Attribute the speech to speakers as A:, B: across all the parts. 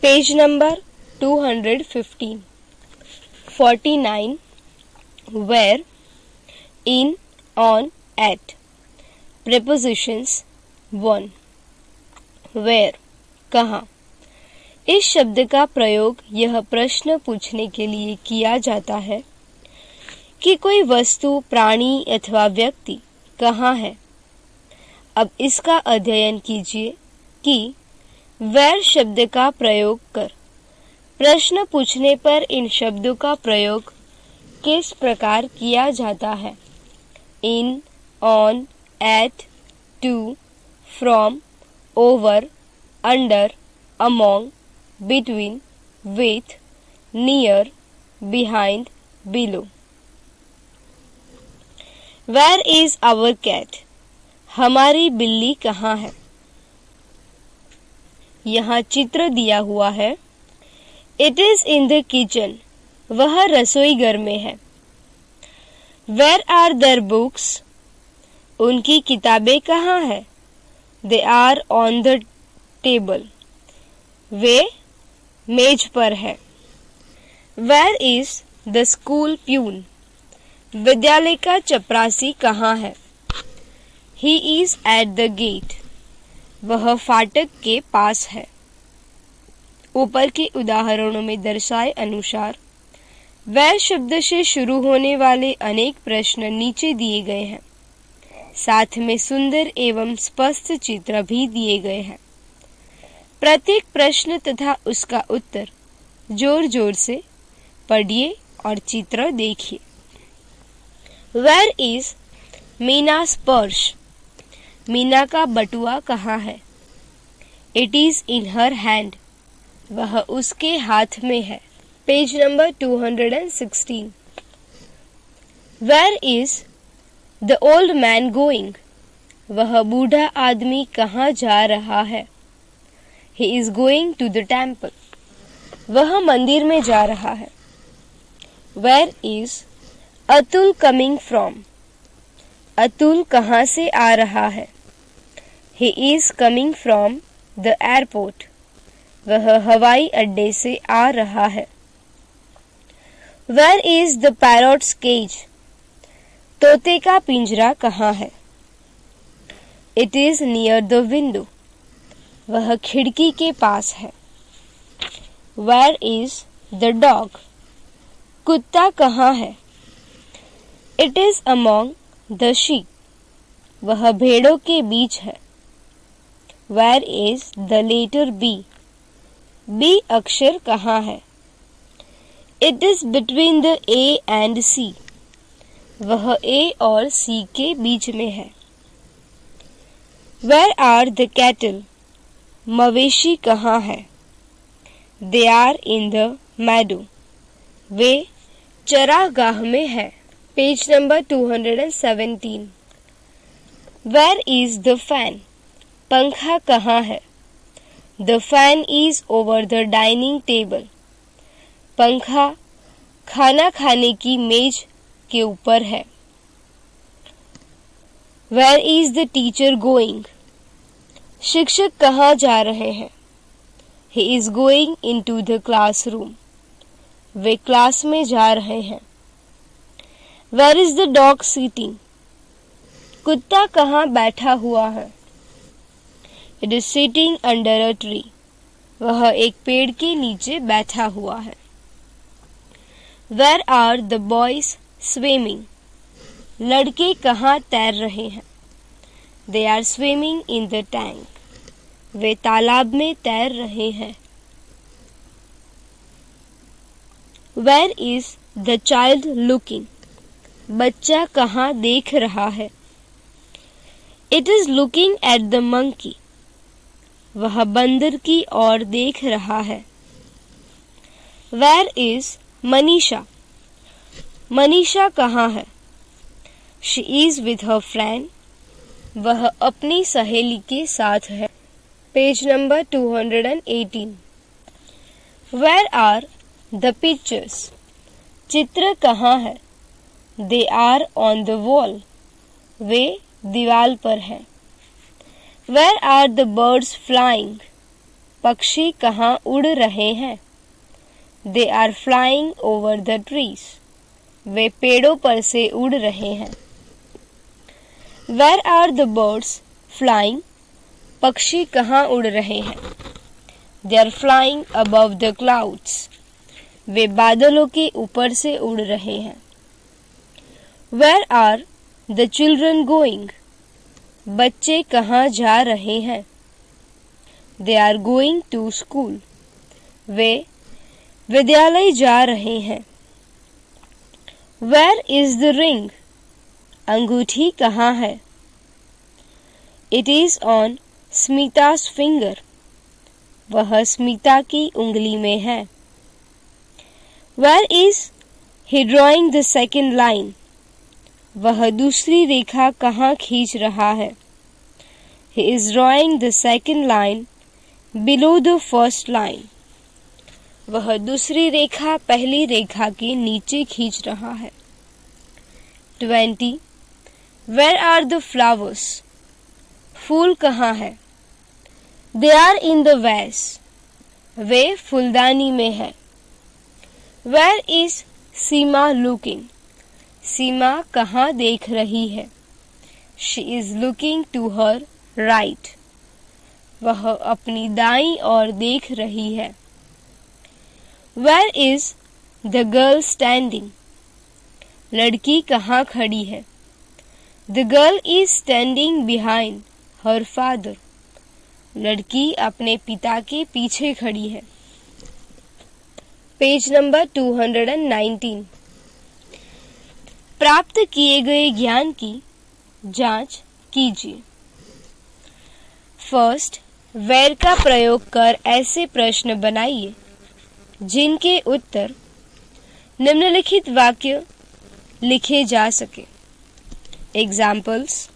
A: Page number 215. 49. Where, in, on, at. Prepositions. 1. Where, कहाँ. इस शब्द का प्रयोग यह प्रश्न पूछने के लिए किया जाता है कि कोई वस्तु, प्राणी अथवा व्यक्ति कहाँ है. अब इसका अध्ययन कीजिए कि where शब्द का प्रयोग कर प्रश्न पूछने पर इन शब्दों का प्रयोग किस प्रकार किया जाता है. in, on, at, to, from, over, under, among, between, with, near, behind, below. Where is our cat? हमारी बिल्ली कहाँ है. यहाँ चित्र दिया हुआ है. It is in the kitchen. वह रसोई घर में है. Where are their books? उनकी किताबें कहाँ है. They are on the table. वे मेज पर है. Where is the school peon? विद्यालय का चपरासी कहाँ है. He is at the gate. वह फाटक के पास है. ऊपर के उदाहरणों में दर्शाए अनुसार वह शब्द से शुरू होने वाले अनेक प्रश्न नीचे दिए गए हैं. साथ में सुंदर एवं स्पष्ट चित्र भी दिए गए हैं. प्रत्येक प्रश्न तथा उसका उत्तर जोर जोर से पढ़िए और चित्र देखिए. Where is मीना's purse? मीना का बटुआ कहाँ है. It is in her hand. वह उसके हाथ में है. Page number 216. Where is the old man going? वह बूढ़ा आदमी कहाँ जा रहा है. He is going to the temple. वह मंदिर में जा रहा है. Where is Atul coming from? Atul कहाँ से आ रहा है. He is coming from the airport. वह हवाई अड्डे से आ रहा है. Where is the parrot's cage? तोते का पिंजरा कहाँ है. It is near the window. वह खिड़की के पास है. Where is the dog? कुत्ता कहाँ है. It is among the sheep. वह भेड़ों के बीच है. Where is the letter B? B अक्षर कहाँ है. It is between the A and C. वह A और C के बीच में है. Where are the cattle? मवेशी कहाँ है. They are in the meadow. वे चरागाह में है. Page number 217. Where is the fan? पंखा कहाँ है. The fan is over the dining table. पंखा खाना खाने की मेज के ऊपर है. Where is the teacher going? शिक्षक कहाँ जा रहे हैं. He is going into the classroom. Way class में जा रहे हैं. Where is the dog sitting? कुत्ता कहाँ बैठा हुआ है. It is sitting under a tree. वह एक पेड़ के नीचे बैठा हुआ है. Where are the boys swimming? लड़के कहाँ तैर रहे हैं. They are swimming in the tank. वे तालाब में तैर रहे हैं. Where is the child looking? बच्चा कहाँ देख रहा है. It is looking at the monkey. वह बंदर की ओर देख रहा है. Where is Manisha? मनीषा कहाँ है. She is with her friend. वह अपनी सहेली के साथ है. Page number 218. Where are the pictures? चित्र कहाँ है. They are on the wall. वे दीवाल पर है. Where are the birds flying? पक्षी कहाँ उड़ रहे हैं? They are flying over the trees. वे पेड़ों पर से उड़ रहे हैं. Where are the birds flying? पक्षी कहाँ उड़ रहे हैं? They are flying above the clouds. वे बादलों के ऊपर से उड़ रहे हैं. Where are the children going? बच्चे कहाँ जा रहे हैं? They are going to school. वे विद्यालय जा रहे हैं. Where is the ring? अंगूठी कहाँ है? It is on Smita's finger. वह स्मिता की उंगली में है. Where is he drawing the second line? वह दूसरी रेखा कहाँ खींच रहा है? He is drawing the second line below the first line. वह दूसरी रेखा पहली रेखा के नीचे खींच रहा है. 20. Where are the flowers? फूल कहाँ है? They are in the vase. वे फूलदानी में है. Where is Seema looking? सीमा कहाँ देख रही है? She is looking to her right. वह अपनी दाईं ओर देख रही है. Where is the girl standing? लड़की कहाँ खड़ी है? The girl is standing behind her father. लड़की अपने पिता के पीछे खड़ी है. Page number 219. प्राप्त किए गए ज्ञान की जांच कीजिए. फर्स्ट, वेयर का प्रयोग कर ऐसे प्रश्न बनाइए जिनके उत्तर निम्नलिखित वाक्य लिखे जा सके. Examples: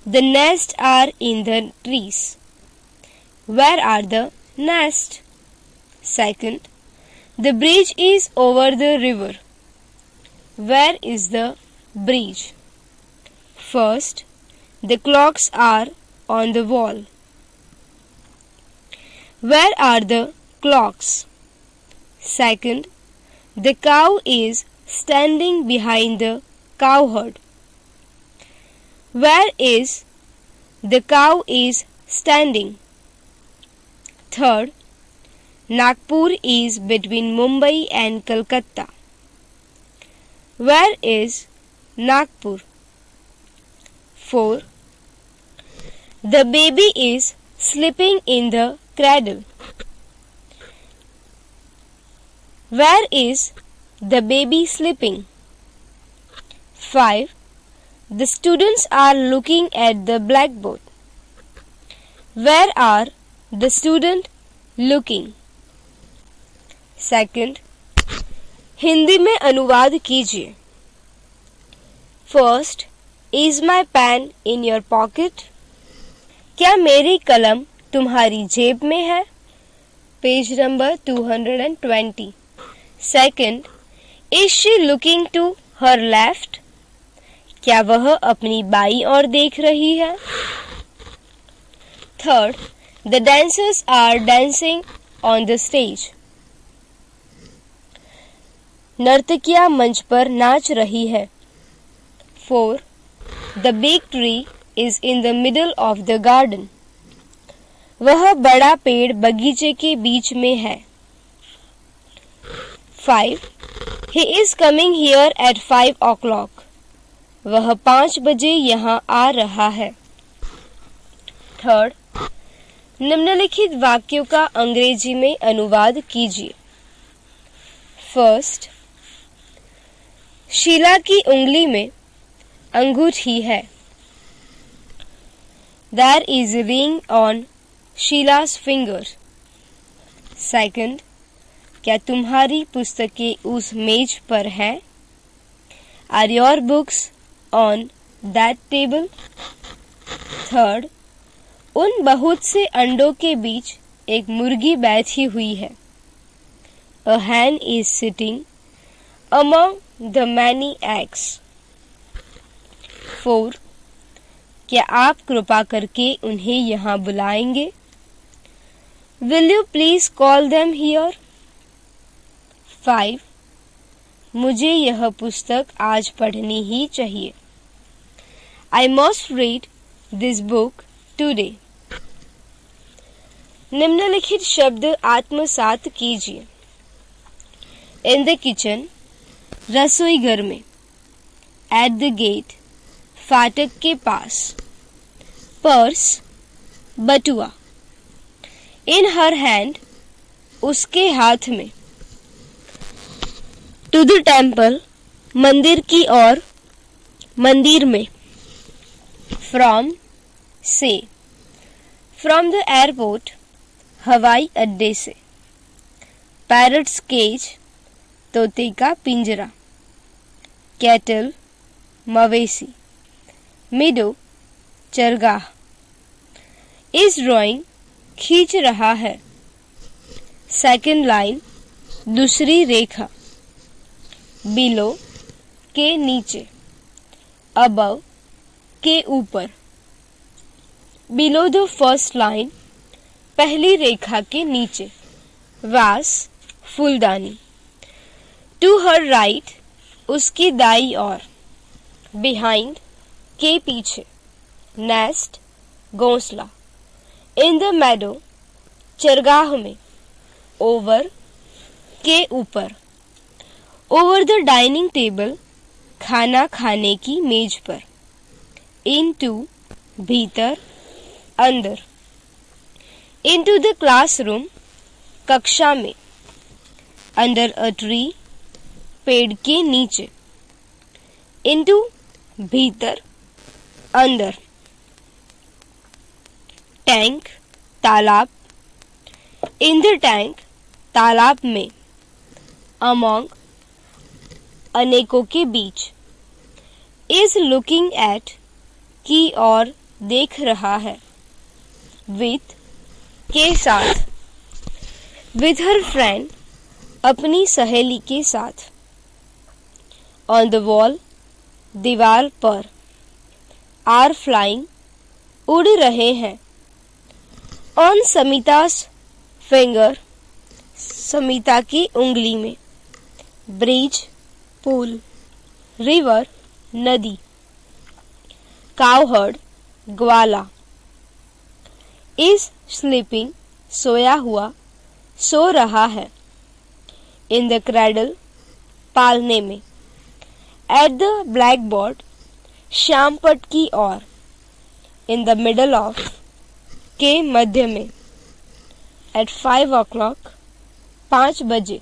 A: the nest are in the trees. Where are the nest? Second, the bridge is over the river. Where is the bridge? First, the clocks are on the wall. Where are the clocks? Second, the cow is standing behind the cow herd. Where is the cow is standing? Third, Nagpur is between Mumbai and Kolkata. Where is Nagpur? 4. The baby is sleeping in the cradle. Where is the baby sleeping? 5. The students are looking at the blackboard. Where are the students looking? Second, Hindi में अनुवाद कीजिए. First, is my pen in your pocket? क्या मेरी कलम तुम्हारी जेब में है? Page number 220. Second, is she looking to her left? क्या वह अपनी बाईं ओर देख रही है? Third, the dancers are dancing on the stage. नर्तकियां मंच पर नाच रही है. 4. The big tree is in the middle of the garden. वह बड़ा पेड़ बगीचे के बीच में है. 5. He is coming here at 5 o'clock. वह 5 बजे यहाँ आ रहा है. थर्ड, निम्नलिखित वाक्यों का अंग्रेजी में अनुवाद कीजिए. फर्स्ट, शीला की उंगली में अंगूठी है. There is a ring on Sheila's finger. Second, क्या तुम्हारी पुस्तकें उस मेज पर है? Are your books on that table? Third, उन बहुत से अंडों के बीच एक मुर्गी बैठी हुई है. A hen is sitting among the many eggs. 4. क्या आप कृपा करके उन्हें यहाँ बुलाएंगे? Will you please call them here? 5. मुझे यह पुस्तक आज पढ़नी ही चाहिए. I must read this book today. निम्नलिखित शब्द आत्मसात कीजिए. In the kitchen, रसोई घर में. At the gate, फाटक के पास. Purse, बटुआ. In her hand, उसके हाथ में. To the temple, मंदिर की ओर, मंदिर में. From, से. From the airport, हवाई अड्डे से. Parrot's cage, तोते का पिंजरा. Cattle, मवेशी. Meadow, चरगाह. Is drawing, खींच रहा है. Second line, दूसरी रेखा. Below, के नीचे. Above, के ऊपर. Below the first line, पहली रेखा के नीचे. Vase, फूलदानी. To her right, उसकी दाई ओर. Behind, के पीछे. Nest, घोंसला. In the meadow, चरगाह में. Over, के ऊपर. Over the dining table, खाना खाने की मेज पर. Into, भीतर, अंदर. Into the classroom, कक्षा में. Under a tree, पेड़ के नीचे. Into, भीतर, अंदर. Tank, तालाब. In the tank, तालाब में. Among, अनेकों के बीच. Is looking at, की ओर देख रहा है. With, के साथ. With her friend, अपनी सहेली के साथ. On the wall, दीवार पर. Are flying, उड़ रहे हैं. On Samita's finger, समिता की उंगली में. Bridge, पुल. River, नदी. Cowherd, Gwala. Is sleeping, सोया हुआ, सो रहा है. In the cradle, पालने में. At the blackboard, श्यामपट की ओर. In the middle of, के मध्य में. At 5 o'clock, 5 बजे.